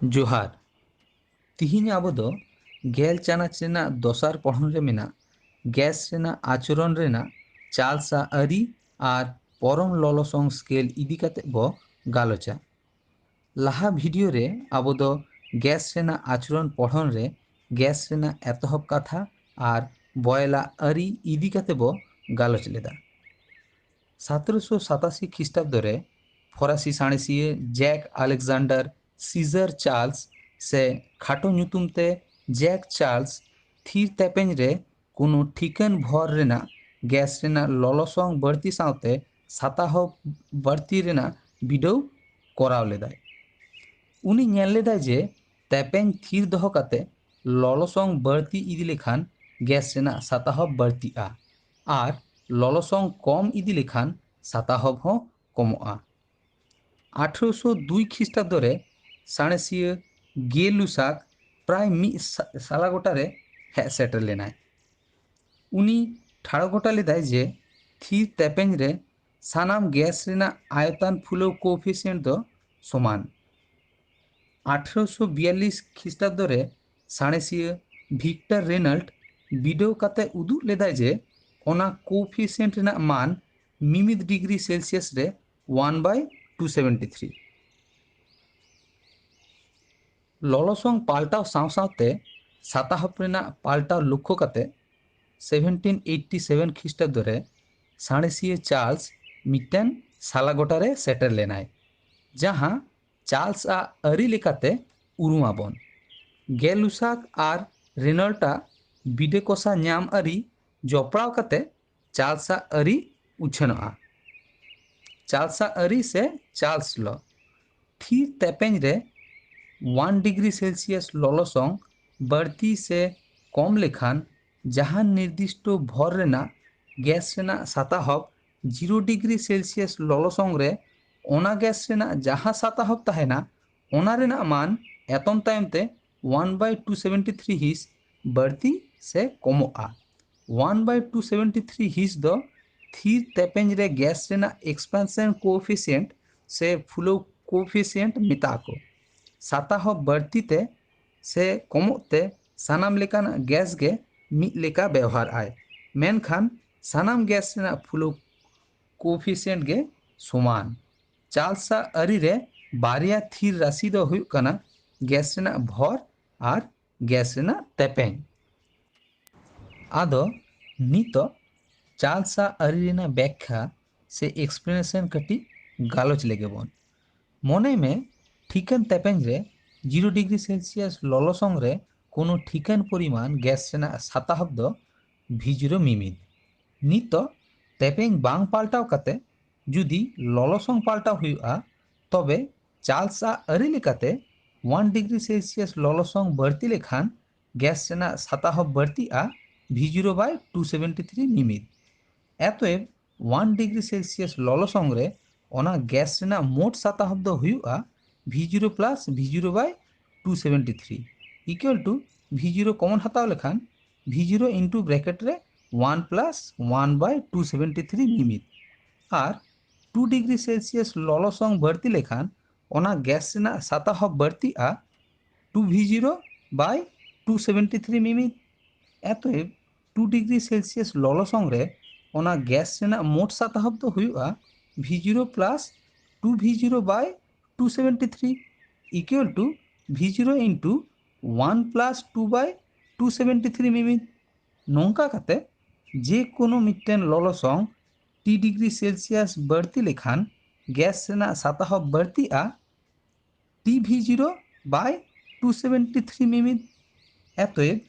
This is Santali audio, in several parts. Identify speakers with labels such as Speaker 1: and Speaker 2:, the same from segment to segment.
Speaker 1: जोहार तिहिन आबो दो गेल चानाच रेना दोसार पढ़न रे मेना गैस रेना आचरण रेना चाल सा अरी आर परम ललसंग स्केल इदी काते बो गालोचा। लाहा भिडियो रे आबो दो गैस रेना आचरण पढ़न रे गैस रेना एतहब कथा आर बयला अरी इदी काते बो गालोच लेदा। 1787 ख्रीष्टाब्द रे फरासी साणेसिये जैक अलेक्जेंडर सीजर चार्ल्स से खाटो ᱧᱩᱛᱩᱢ ते जैक चार्ल्स थीर तेपेन रे कोनो ठिकन भर रेना गैस रेना ललसंग बढ़ती सावते सताह बढ़ती रेना बिडौ कराव लेदाय। उनी ñेल लेदाय जे तेपेन थीर दोहो काते ललसंग बढ़ती इदी लेखान गैस रेना सताह बढ़तीआ आर ललसंग कम इदी लेखान सताहब हो कमोआ। 1802 ख्रीष्टाब्द रे साणेसिया गेलुसाक प्राय मिद साला गोटारे हेज सेटर लेनाय। उनी ठाड़ो गोटा लेदाय जे थीर तेपेन रे सानाम गैस रेना आयतन फुलो कोएफिशिएंट दो समान। 1842 ख्रीष्टाब्द रे साणेसिया विक्टर रेनल्ट बिडो काते उदुग लेदाय जे ओना कोएफिशिएंट रेना मान मिमिद डिग्री सेल्सियस रे 1/273। ललसंग पाल्टाव साव सावते सताहब रेना पाल्टाव लक्ष्य काते 1787 ख्रीष्टाब्द रे साणेसिया चार्ल्स मिटन साला गोटारे सेटर लेनाय जहां चार्ल्स आ अरी लेकाते उरुमाबन। गेलुसाक आर रेनल्टा बिडे कोसा ᱧᱟᱢ अरी जपड़ाव काते चार्ल्सा अरी उछनोआ। चार्ल्सा अरी से चार्ल्स लो थीर तेपेन रे 1 डिग्री सेल्सियस ललसंग बढ़ती से कम लेखान जहां निर्दिष्ट भर रेना गैस रेना सताहब 0 डिग्री सेल्सियस ललसंग रे ओना गैस रेना जहां सताहब तहेना ओना रेना मान एतम तायमते 1/273 हिस बढ़ती से कमोआ। 1/273 हिस दो थीर तेपेन रे गैस रेना एक्सपेंशन कोएफिशिएंट से फ्लो कोएफिशिएंट मिताको। सताह बढ़ती ते से कमोते सानाम लेकान गैस गे मिद लेका व्यवहार आय मेनखान सानाम गैस रेना फ्लो कोएफिशिएंट गे समान। चार्ल्सा अरी रे बारिया थीर राशि दो हुयुग काना गैस रेना भर आर गैस रेना तेपेन। आदो नितो चार्ल्सा अरी रेना व्याख्या से एक्सप्लेनेशन कटी गालोच लेगे बोन। मने में ठिकन तेपेन रे 0 डिग्री सेल्सियस ललसंग रे कोनो ठिकन परिमाण गैस रेना सताहब दो V0 मिमिद। नितो तेपेन बांग पाल्टाव काते जुदी ललसंग पाल्टाव हुयुआ तबे चार्ल्स आ अरी लेकाते 1 डिग्री सेल्सियस ललसंग बढ़ती लेखान गैस रेना सताहब बढ़तीआ V0/273 मिमिद। एतएब 1 डिग्री सेल्सियस ललसंग रे ओना गैस रेना मोट सताहब दो हुयुआ V0 plus V0/273 equal to V0 common हताव लेखान V0 इंटू ब्रैकेट रे 1 प्लस 1/273 मिमिद आर 2 डिग्री सेल्सियस ललसंग बढ़ती लेखान ओना गैस रेना सताहब बढ़तीआ 2V0/273 मिमिद। एतएब 2 डिग्री सेल्सियस ललसंग रे ओना गैस रेना मोट सताहब दो हुयुआ V0 plus 2V0/273 equal to V0 into 1 plus 2/273 मिमिद। नोंका काते जे कोनो मिटन ललसंग T डिग्री सेल्सियस बढ़ती लेखान गैस रेना सताहब बढ़तीआ TV0/273 मिमिद। एतएब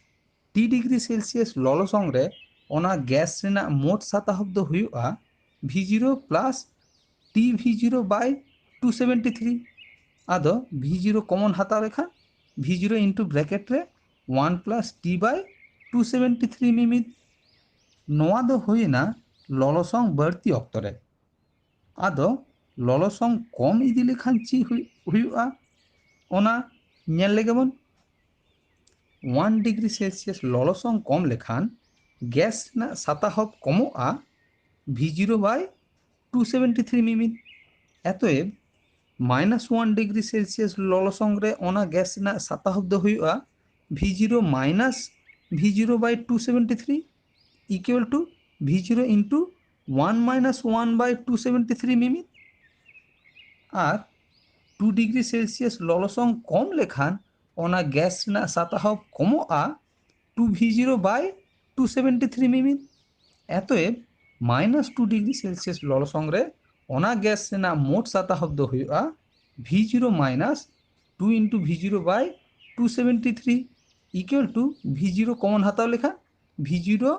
Speaker 1: T डिग्री सेल्सियस ललसंग रे ओना गैस रेना मोट सताहब दो हुयुआ V0 प्लस TV0/273 आदो V0 कॉमन हताव लेखान V0 इंटू ब्रैकेट रे 1 प्लस T/273 मिमिद। नोआ दो हुइना ललसंग बढ़ती अक्तरे आदो ललसंग कम इदी लेखान ची हुयुआ ओना ñेल लेगेबन। 1 डिग्री सेल्सियस ललसंग कम लेखान गैस रेना सताहब कमोआ V0/273 मिमिद। एतएब -1 डिग्री सेल्सियस लॉलोसंग रे ओना गैस ना साताहब दो हुआ V0 minus V0 by 273 equal to V0 into 1 minus 1 by 273 मिमित और 2 डिग्री सेल्सियस लॉलोसंग कम लेखान ओना गैस ना साताहब कमोआ 2V0 बाई 273 मिमित एतएब -2 डिग्री सेल्सियस लॉलोसंग रे ओना गैस ना मोट साताहब दो हुआ V0 minus 2 into V0 by 273 equal to V0 कमन हताव लेखा V0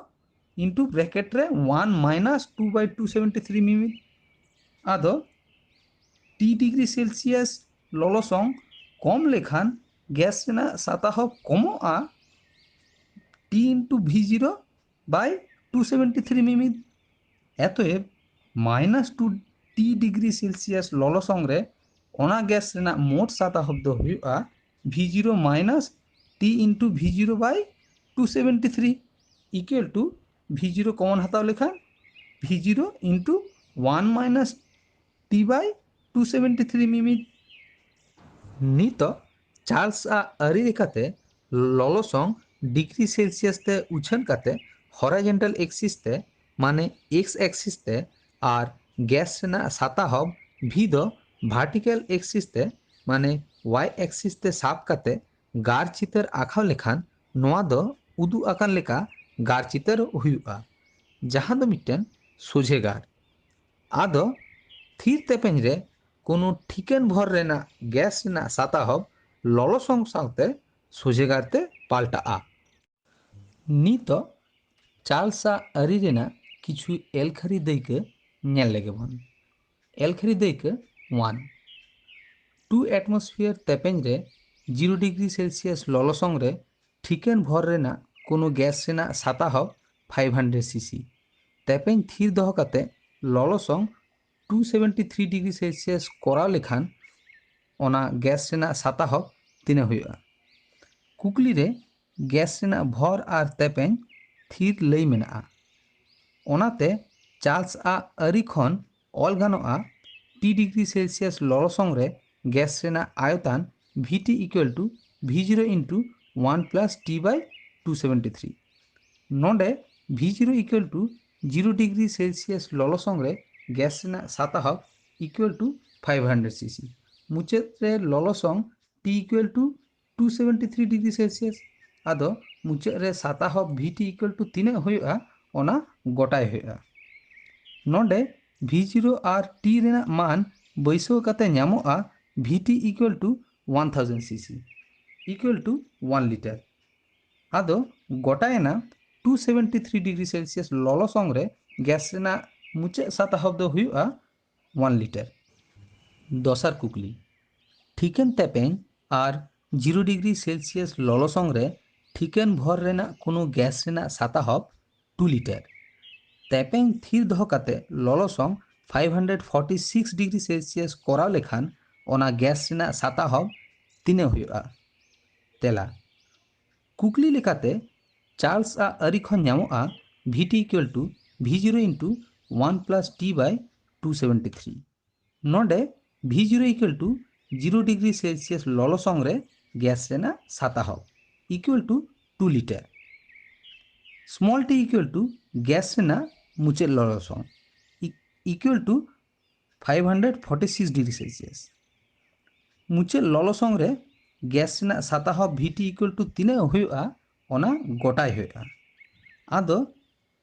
Speaker 1: इंटू ब्रैकेट रे 1 माइनस 2 बाई 273 मिमित आदो टी डिग्री सेल्सियस लॉलोसंग कम लेखान गैस ना साताहब कमोआ टी इंटू V0 बाई 273 मिमित एतएब -2 टी डिग्री सेल्सियस लॉलोसंग रे ओना गैस रेना मोट साताहब दो हुआ V0 minus T into V0 by 273 equal to V0 कमन हताव लेखा V0 into 1 minus T by 273 मिमित नित चार्ल्स आरी लेखाते लॉलोसंग डिग्री सेल्सियस ते उछन काते हॉरिजॉन्टल एक्सिस ते माने एक्स एक्सिस ते और गैस ना साताहब भी दो भार्टिकल एक्सिस ते माने वाई एक्सिस ते साब काते गार चितर आँखाव लेखान नोआ दो उदू आकान लेका गार चितर हुआ जहां दो मिट्टन सोझे गार आदो थीर तेपेन रे कोनो ठिकन भर रेना गैस रेना साताहब लॉलोसंग साउते सोझे गारते पाल्टा नितो चार्ल्स आरी रेना किछु एलखारी दैके नेल लेगे बन एलखारी दैके 1 2 एटमॉस्फेयर तेपेन रे 0 डिग्री सेल्सियस लॉलोसंग रे ठिकन भर रेना कोनो गैस रेना साताहब 500 सीसी तेपेन थीर दोह काते लॉलोसंग 273 डिग्री सेल्सियस कोराव लेखान ओना गैस रेना साताहब तिना हुआ कुकली रे गैस रेना भर आर तेपेन थीर लई मेना ओनाते चार्ल्स आरी खन ऑल गानोआ टी डिग्री सेल्सियस लॉलोसंग रे गैस रेना आयतान VT equal to V0 into 1 plus T by 273 नोडे V0 equal to 0 degree Celsius लॉलोसंग रे गैस रेना साताहब इक्वल टू 500 सीसी मुचाद रे लॉलोसंग T equal to 273 degree Celsius आदो मुचाद रे साताहब VT इक्वल टू तीना हुआ ओना गोटाय हुआ नोडे V0 और T रेना मान बैसो काते ᱧᱟᱢᱚᱜᱼᱟ VT equal to 1000 CC equal to 1 litre आदो गोटायना 273 डिग्री सेल्सियस लॉलोसंग रे गैस रेना मुचाद साताहब दो हुआ 1 लिटर दोसर कुकली ठिकन तेपेन और 0 डिग्री सेल्सियस लॉलोसंग रे ठिकन भर रेना कोनो गैस रेना साताहब 2 लिटर तेपेन थीर दोह काते लॉलोसंग 546 डिग्री सेल्सियस कोराव लेखान ओना गैस रेना साताहब तिने हुआ तेला कुकली लेकाते चार्ल्स आरी खन ᱧᱟᱢᱚᱜᱼᱟ VT equal to V0 into 1 plus T by 273 नोडे V0 equal to 0 degree Celsius लॉलोसंग रे गैस रेना साताहब equal to 2 litre small T equal to gas रेना मुचाद लॉलोसंग इक्वल टू 546 डिग्री सेल्सियस मुचाद लॉलोसंग रे गैस रेना साताहब VT इक्वल टू तीना हुआ ओना गोटाय हुआ आदो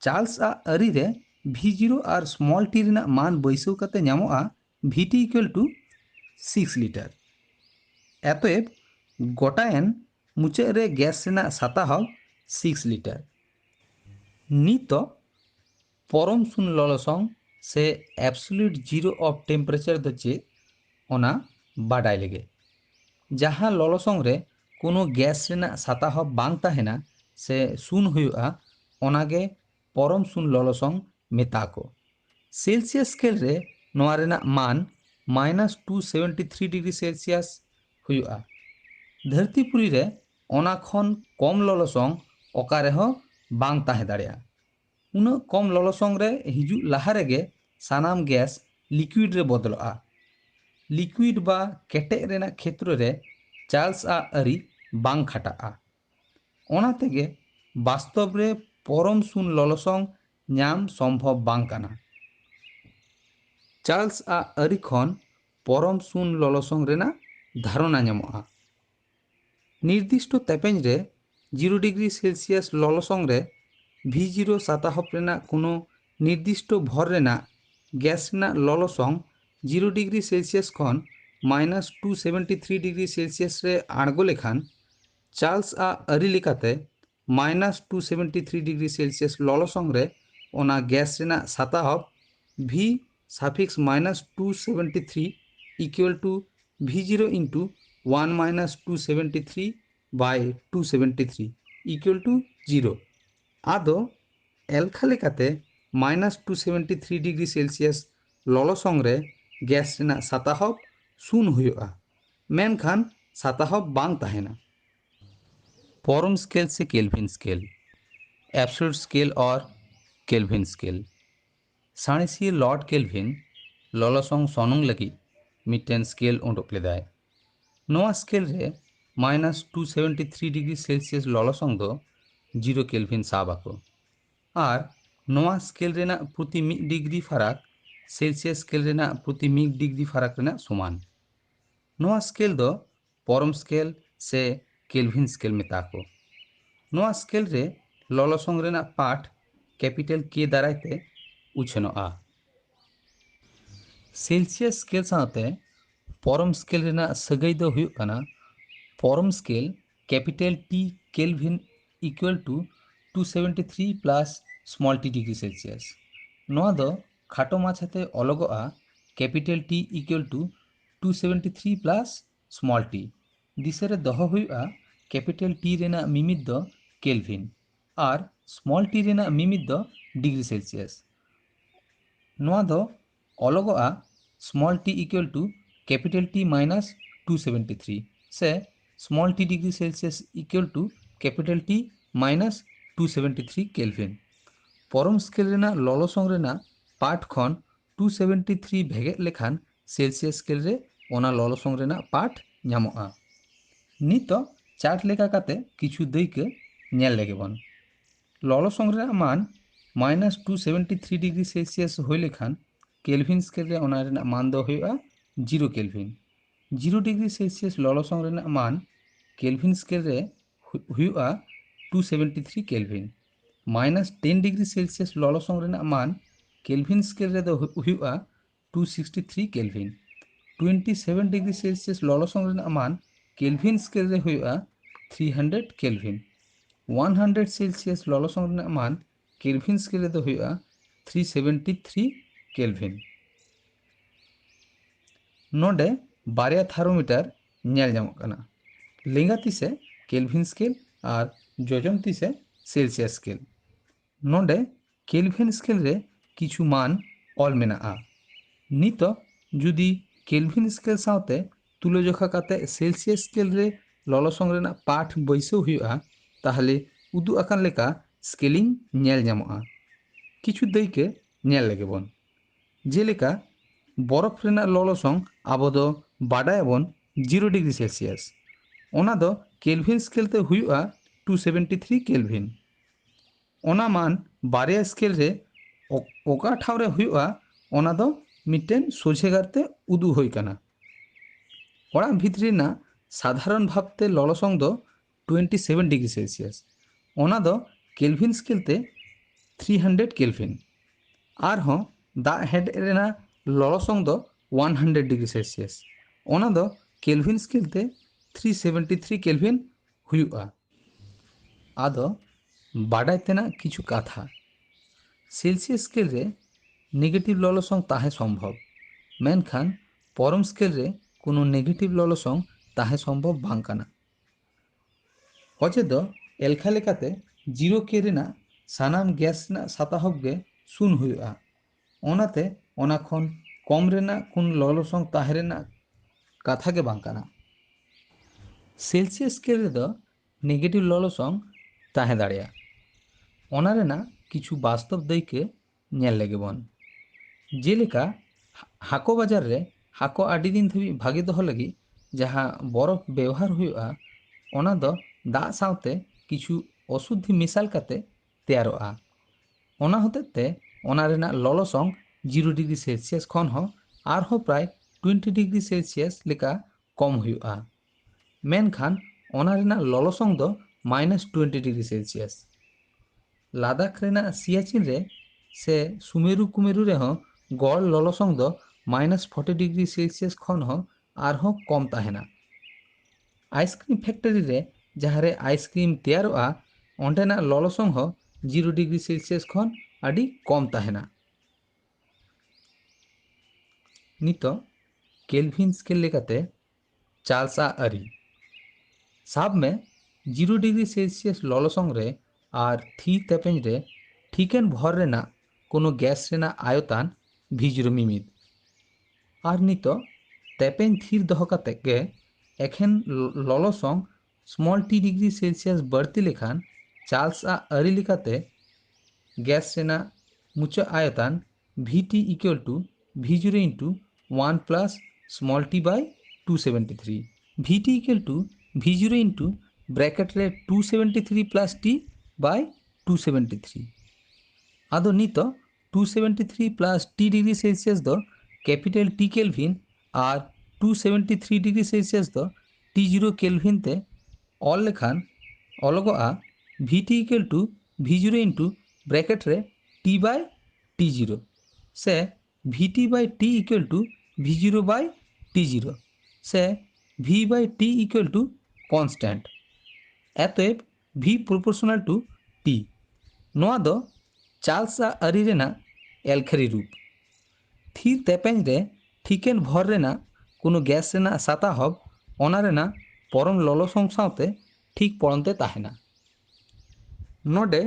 Speaker 1: चार्ल्स आरी रे V0 और स्मॉल टी रेना मान बैसो काते ᱧᱟᱢᱚᱜᱼᱟ VT इक्वल टू 6 लिटर एतएब गोटायन मुचाद रे गैस रेना साताहब 6 लिटर नितो परम शून्य लॉलोसंग से एब्सोल्यूट जीरो ऑफ टेम्परेचर दो चे ओना बाडाय लेगे जहाँ लॉलोसंग रे कोनो गैस रेना साताहब बांग ताहेना से शून्य हुआ ओनागे परम शून्य लॉलोसंग मेताको सेल्सियस स्केल रे नोआ रेना मान -273 डिग्री सेल्सियस हुआ धरतीपुरी रे ओना खन कम लॉलोसंग ओका रेहो बांग ताहे दाड़ेया उन कम लॉलोसंग रे हिजू लहा रेगे सानाम गैस लिक्विड रे बदलआ लिक्विड बा केटेज रेना क्षेत्र रे चार्ल्स आ अरी बांग खाटाआ। ओना तेगे वास्तव रे परम सुन ललसंग ᱧᱟᱢ सम्भव बांग काना। चार्ल्स आ अरी खन परम सुन ललसंग रेना धारणा ᱧᱟᱢᱚᱜᱼᱟ। निर्दिष्ट तेपेंज रे 0 डिग्री सेल्सियस ललसंग रे V0 सताहप रेना कोनो निर्दिष्ट भर रेना गैस रेना ललसंग 0 डिग्री सेल्सियस खन -273 डिग्री सेल्सियस रे आड़गो लेखान चार्ल्स आ अरी लेकाते -273 डिग्री सेल्सियस ललसंग रे ओना गैस रेना सताहप V साफिक्स -273 equal to V0 into 1 - 273 by 273 equal to 0 आदो एलखा लेकाते -273 डिग्री सेल्सियस ललसंग रे गैस रेना सताहप शून हुआ मेनखान सताहप बांग तहेना। परम स्केल से केल्विन स्केल, एब्सोल्यूट स्केल और केल्विन स्केल। साणिसिया लॉर्ड केल्विन ललसंग सनंग लगी मिटेन स्केल उडोक लेदाय। नोआ स्केल रे -273 डिग्री सेल्सियस ललसंग दो 0 केल्विन साबाको और नोआ स्केल रेना प्रति 1 डिग्री फरक सेल्सियस स्केल रेना प्रति 1 डिग्री फरक रेना समान। नोआ स्केल दो परम स्केल से केल्विन स्केल मेताको। नोआ स्केल रे ललसंग रेना पाठ कैपिटल के दारायते उछनोआ। सेल्सियस स्केल साथे परम स्केल रेना सगाई दो हुयुग कना परम scale capital T kelvin equal to 273 plus small T degree Celsius. नोआ दो खाटो माछाते अलगोआ capital T equal to 273 plus small T दिसरे दह हुयुआ कैपिटल टी रेना मिमिद दो केल्विन और स्मॉल टी रेना मिमिद दो डिग्री सेल्सियस। नोआ दो अलगोआ small T equal to capital T minus 273 से small T degree Celsius equal to capital T minus 273 kelvin. परम स्केल रेना ललसंग रेना पाठ खन 273 भेगे लेखान सेल्सियस स्केल रे ओना ललसंग रेना पाठ ᱧᱟᱢᱚᱜᱼᱟ। नितो चार्ट लेखा काते किछु दैके ᱧᱮᱞ लेगेबन। ललसंग रेना मान -273 डिग्री सेल्सियस होय लेखान केल्विन स्केल रे ओना रेना मान दो हुयुआ 0 केल्विन। 0 डिग्री सेल्सियस ललसंग रेना मान केल्विन स्केल रे हुयुआ 273 केल्विन। -10 डिग्री सेल्सियस ललसंग रेना मान केल्विन स्केल रे दो हुयुआ 263 केल्विन। 27 डिग्री सेल्सियस ललसंग रेना मान केल्विन स्केल रे हुयुआ 300 केल्विन। 100 सेल्सियस ललसंग रेना मान केल्विन स्केल रे दो हुयुआ 373 केल्विन। नोडे बारिया थार्मोमीटर नेल ᱧᱟᱢᱚᱜ कना। लेंगा तिसे केल्विन स्केल और जोजम तिसे सेल्सियस स्केल। नोडे केल्विन स्केल रे किछु मान ऑल मेनाआ। नितो जुदी केल्विन स्केल साथे तुलजोखा काते सेल्सियस स्केल रे ललसंग रेना पाठ बैसो हुयुआ ताहले उदु आकान लेका स्केलिंग नेल ᱧᱟᱢᱚᱜᱼᱟ। किछु दैके नेल लेगेबन जेलेका बरफ रेना ललसंग आबो दो बाडायाबन 0 डिग्री सेल्सियस ओना दो केल्विन स्केल ते हुयुआ 273 केल्विन। ओना मान बारिया स्केल रे ओका ठाव रे हुयुआ ओना दो मिटेन सोझेगारते उदु होई कना। ओड़ा भितरी ना साधारण भावते ललसंग दो 27 डिग्री सेल्सियस ओना दो केल्विन स्केल ते 300 केल्विन और हों दा हेड रेना ललसंग दो 100 डिग्री सेल्सियस ओना दो केल्विन स्केल ते 373 केल्विन हुयुआ। आदो बाडाय तेना किछु कथा सेल्सियस स्केल रे नेगेटिव ललसंग ताहे सम्भव मेनखान परम स्केल रे कोनो नेगेटिव ललसंग ताहे सम्भव बांग काना। अजे दो एलखा लेकाते 0 के रेना सानाम गैस ना सताहब गे शून हुयुआ ओनाते ओना खन कम रेना कुन ललसंग ताहे रेना कथा गे बांग काना। सेल्सियस स्केल रे दो नेगेटिव ललसंग ताहे दाड़िया ओना रेना किछु वास्तव दैके ᱧᱮᱞ लेगेबन जेलेका हाको बाजार रे हाको आडी दिन धाबी भागे दोहो लगी जहाँ बरफ व्यवहार हुआ ओना दो दाग सावते किछु अशुद्धि मिसाल काते तैयारोगा। ओना होतेते ओना रेना ललसंग 0 डिग्री सेल्सियस खन हो आरहो प्राय 20 डिग्री सेल्सियस लेका कम हुआ। मेनखान ओना रेना ललसंग दो -20 डिग्री सेल्सियस। लादाख रेना सियाचिन रे से सुमेरु कुमेरु रे हो गड़ ललसंग दो -40 डिग्री सेल्सियस खन हो आरहो कम ताहेना। आइसक्रीम फैक्ट्री रे जहाँ रे आइसक्रीम तैयारोगा ओंडेना ललसंग हो 0 डिग्री सेल्सियस खन आडी कम ताहेना। नितो केल्विन स्केल लेकाते चार्ल्स आरी साब में 0 डिग्री सेल्सियस ललसंग रे और थी तेपेंज रे ठीकेन भर रेना कोनो गैस रेना आयतान V0 मिमिद और नितो तेपेंज थीर दोहो काते गे एखेन ललसंग स्मॉल टी डिग्री सेल्सियस बढ़ती लेखान चार्ल्स आरी लेकाते गैस रेना मुचा आयतान VT equal to V0 into 1 plus small T by 273 VT equal to V0 into bracket रे 273 प्लस T बाय 273 आदो नितो 273 प्लस T डिग्री सेल्सियस दो कैपिटल T केल्विन और 273 डिग्री सेल्सियस दो T0 केल्विन ते ऑल लेखान अलगोआ VT equal to V0 into bracket रे T बाय T0 से VT by T equal to V0 by T0 से V by T equal to constant अतएव V प्रोपोर्शनल टू T नोआ दो चार्ल्स आरी रेना एलखेरी रूप थीर तेपेंज रे ठीकेन भर रेना कोनो गैस रेना साता हब ओना रेना परम ललसंग सावते ठीक पड़नते ताहेना। नोडे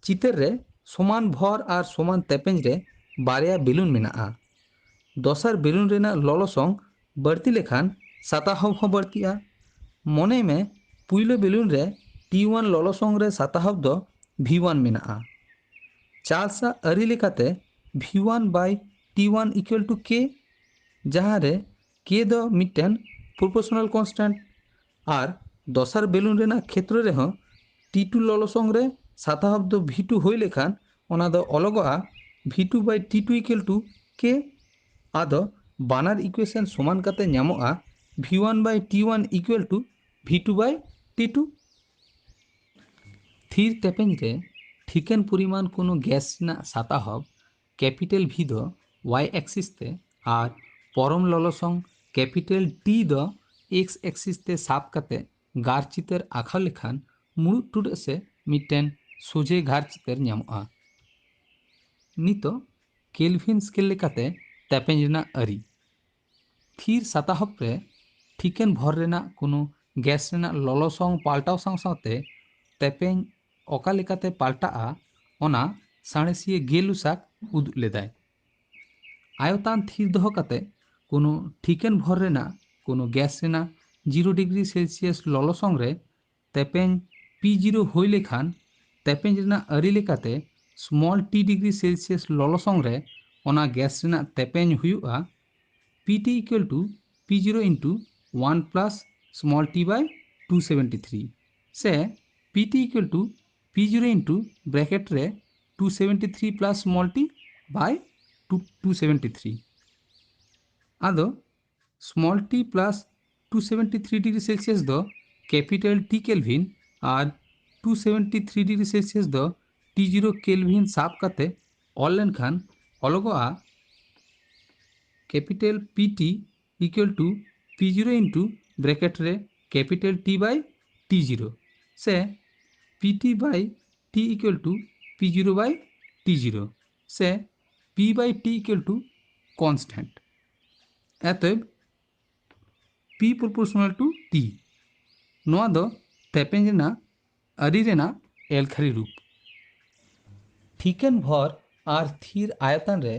Speaker 1: चितर रे समान भर और समान तेपेंज रे बारिया बेलून मेनाआ। दोसर बेलून रेना ललसंग बढ़ती लेखान साताहब हो बढ़तिया। मने में पुइलो बेलून रे T1 ललसंग रे साताहब दो V1 मेनाआ। चार्ल्स आरी लेकाते V1 by T1 equal to K जहाँ रे K दो मिटेन प्रोपोर्शनल कांस्टेंट और दोसर बेलून रेना क्षेत्र रे हो T2 ललसंग रे साताहब दो V2 होई लेखान ओना दो अलगोआ V2 by T2 equal to K आदो बानार इक्वेशन समान काते न्यामोआ V1 by T1 equal to V2 by T2 थीर तेपेंज रे ठीकेन परिमाण कोनो गैस ना साताहब कैपिटल V दो y एक्सिस ते और परम ललसंग कैपिटल T दो x एक्सिस ते साब काते गार चितर आखा लेखान मुड़ टुड से मिटेन सोजे गार चितर न्यामोआ। नितो केल्विन स्केल लेकाते तेपेंज रेना आरी थीर साताहब रे ठीकेन भर रेना कोनो गैस रेना ललसंग पाल्टाव साव सावते तेपेंज ओका लेकाते पाल्टाआ ओना साणेसिए गेलुसाक उदुग लेदाय। आयतान थीर दोहो काते कोनो ठीकेन भर रेना कोनो गैस रेना 0 डिग्री सेल्सियस ललसंग रे तेपेंज P0 होई लेखान तेपेंज रेना आरी लेकाते स्मॉल t डिग्री सेल्सियस ललसंग रे ओना गैस रेना तेपेंज हुआ PT equal to P0 into 1 plus small t by 273 से PT equal to P0 into bracket रे 273 प्लस स्मॉल t बाय 273 आदो small t plus 273 degree Celsius दो कैपिटल T केल्विन और 273 डिग्री सेल्सियस दो T0 केल्विन साब काते ऑल लेनखान अलगोआ capital PT equal to P0 into bracket रे कैपिटल T बाय T0 से PT by T equal to P0 by T0 से P by T equal to constant अतएव P प्रोपोर्शनल टू T नोआ दो तेपेंज रेना आरी रेना एलखारी रूप ठीकेन भर और थीर आयतन रे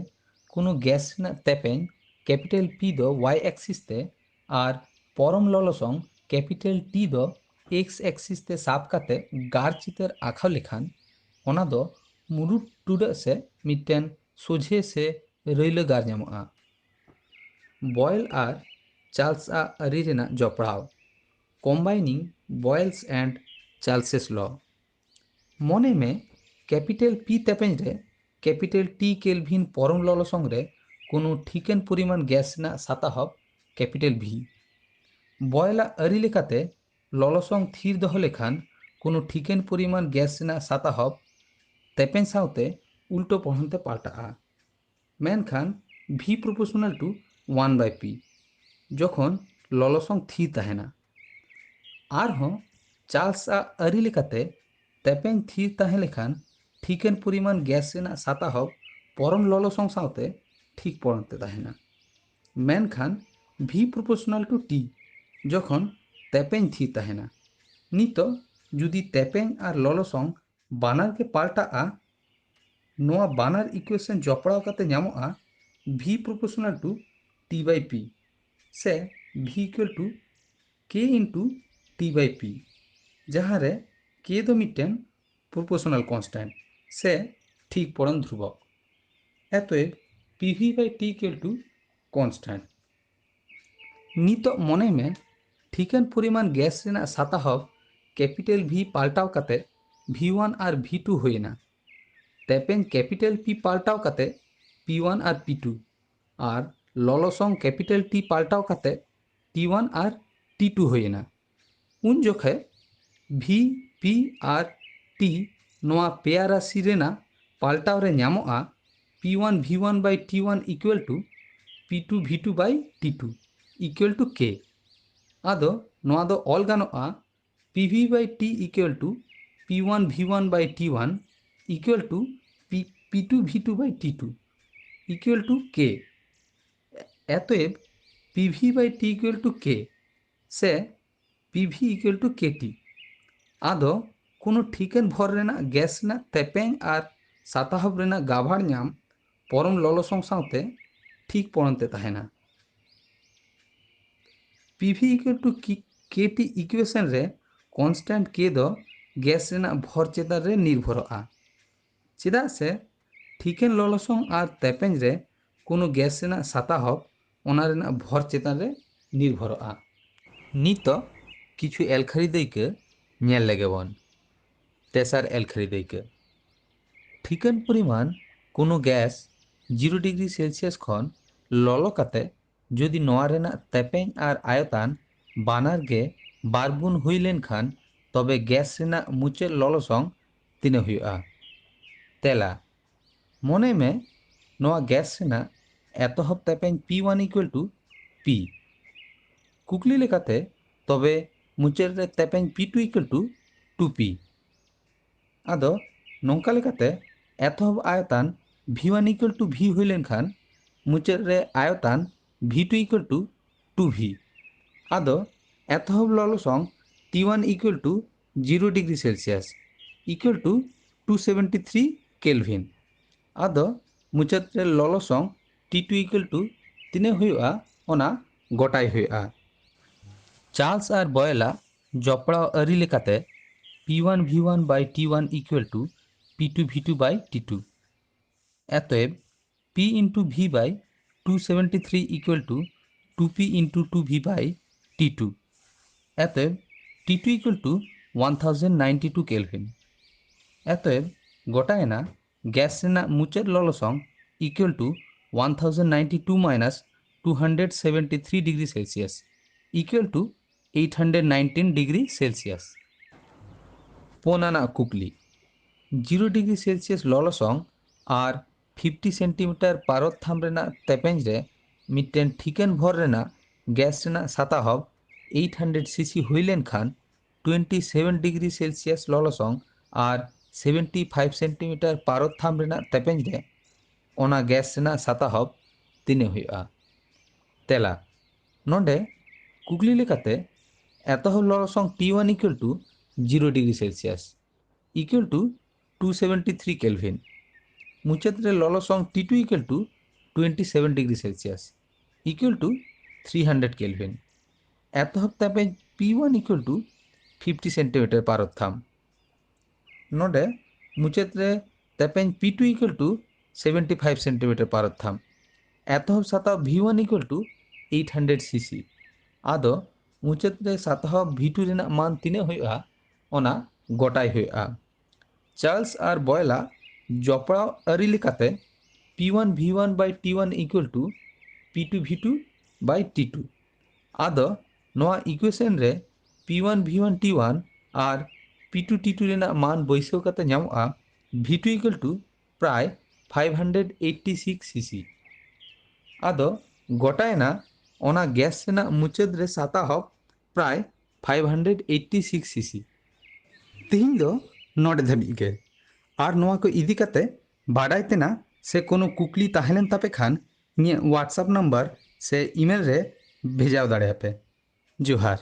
Speaker 1: कोनो गैस रेना तेपेंज कैपिटल P दो y एक्सिस ते और परम ललसंग कैपिटल T दो x एक्सिस ते साब काते गार चितर आखा लेखान ओना दो मुरुट टुडा से मिटेन सोझे से रैल गार ᱧᱟᱢᱚᱜᱼᱟ। बॉयल और चार्ल्स आरी रेना जपड़ाव combining Boyle's and Charles's law मने में कैपिटल पी तेपेंज रे कैपिटल टी केल्विन परम ललसंग रे कोनो ठीकेन परिमाण गैस ना साताहब कैपिटल भी बॉयला आरी लेकाते ललसंग थीर दह लेखान कोनो ठीकेन परिमाण गैस ना साताहब तेपेंज साउते उल्टो पढ़नते पाल्टा मेनखान भी प्रोपोर्शनल टू 1/p जखन ललसंग थीर तहेना आरहों चार्ल्स आरी लेकाते तेपेंज थीर तहे लेखान ठीकेन परिमाण गैस रेना साताहब परम ललसंग साउते ठीक पड़ते तहेना मेनखान भी प्रोपोर्शनल टू टी जखन तेपेंज थीर तहेना नितो जुदी तेपेंज और ललसंग बानार के पाल्टा नोआ बानार इक्वेशन जपड़ाव काते ᱧᱟᱢᱚᱜᱼᱟ v प्रोपोर्शनल टू t/p से v equal to k into t/p जहाँ रे k दो मिट्टेन प्रोपोर्शनल कन्स्टैंट से ठीक पड़न ध्रुवक अतएव pv/t इक्वल टू कन्स्टैंट नितो मने में ठीकन परिमाण गैस रेना साताहब कैपिटल v पाल्टाव काते v1 और v2 होइना तेपेन कैपिटल पी पाल्टाव काते p1 और p2 और ललसंग कैपिटल टी पाल्टाव काते t1 और t2 होइना उन जोखे v p और t नोआ पेया राशि रेना पाल्टाव रे ᱧᱟᱢᱚᱜᱼᱟ p1 v1 by t1 equal to p2 v2 by t2 equal to k आदो नोआ दो ऑल गानोआ pv by t equal to p1 v1 by t1 equal to p2 v2 by t2 equal to k अतएव pv by t equal to k से pv इक्वल टू kt आदो कोनो ठीकन भर रेना गैस ना तेपेंग और साताहब रेना गाभार ᱧᱟᱢ परम ललसंग साउते ठीक पड़नते तहेना pv equal to kt equation रे कन्स्टैंट k दो गैस रेना भर चेतान रे निर्भरआ चेदा से ठीकन ललसंग और तेपेंज रे कोनो गैस रेना साताहब ओना रेना भर चेतान रे निर्भरआ नितो किछु एलखारी दैके नेल लेगेबन तेसार एलखारी दैके ठीकन परिमाण कोनो गैस 0 डिग्री सेल्सियस खन ललो काते जदि नोआ रेना तेपेंज और आयतान बानार गे बारगुन हुई लेन खान तबे गैस रेना मुचे ललसंग तिने हुआ तेला मने में नोआ गैस रेना एतहब तेपेंज p1 इक्वल टू p कुकली लेकाते तबे मुचेर रे तेपेंज p2 इक्वल टू 2p आदो नोंका लेकाते एतहब आयतान v1 इक्वल टू v हुई लेन खान मुचेर रे आयतान v2 इक्वल टू 2v आदो एतहब ललसंग t1 equal to 0 degree Celsius equal to 273 kelvin आदो मुचाद रे ललसंग t2 इक्वल टू तिने हुआ ओना गोटाई हुआ चार्ल्स और बॉयला जपड़ा आरी लेकाते p1 v1 by t1 equal to p2 v2 by t2 अतएव p into v by 273 equal to 2p into 2v by t2 अतएव t2 इक्वल टू 1092 केल्विन अतएव गोटाएना गैस रेना मुचेर ललसंग equal to 1092 minus 273 degree Celsius equal to 819 degree Celsius पोनाना कुकली 0 डिग्री सेल्सियस ललसंग और 50 सेंटीमीटर पारद थाम रेना तेपेंज रे मिट्टेन ठीकन भर रेना गैस रेना साताहब 800 सीसी हुई लेन खान 27 डिग्री सेल्सियस ललसंग और 75 सेंटीमीटर पारद थाम रेना तेपेंज रे ओना गैस रेना साताहब तिने हुआ तेला नोंडे कुकली लेकाते एतहब ललसंग t1 equal to 0 degree Celsius equal to 273 kelvin मुचाद रे ललसंग t2 equal to 27 degree Celsius equal to 300 kelvin एतहब तेपेंज p1 इक्वल टू 50 सेंटीमीटर पारद थाम नोंडे मुचाद रे तेपेंज p2 इक्वल टू 75 सेंटीमीटर पारद थाम एतहब साताव v1 इक्वल टू 800 सीसी आदो मुचाद रे सातहब V2 रेना मान तीना हुआ ओना गोटाई हुआ। चार्ल्स और बॉयला जपड़ाव आरी लेकाते P1 V1 by T1 equal to P2 V2 by T2 आदो नोआ इक्वेशन रे P1 V1 T1 और P2 T2 रेना मान बैसव काते ᱧᱟᱢᱚᱜᱼᱟ V2 इक्वल टू प्राय 586 सीसी आदो गोटायना ओना गैस रेना मुचाद रे साताहब प्राय 586 सीसी। तिहिं दो नोडे धाबी गे और नोआ को इदी काते बाडाय तेना से कोनो कुकली ताहेलेन तापे खान निये व्हाट्सएप नंबर से ईमेल रे भेजाव दाड़ेयापे। जोहार।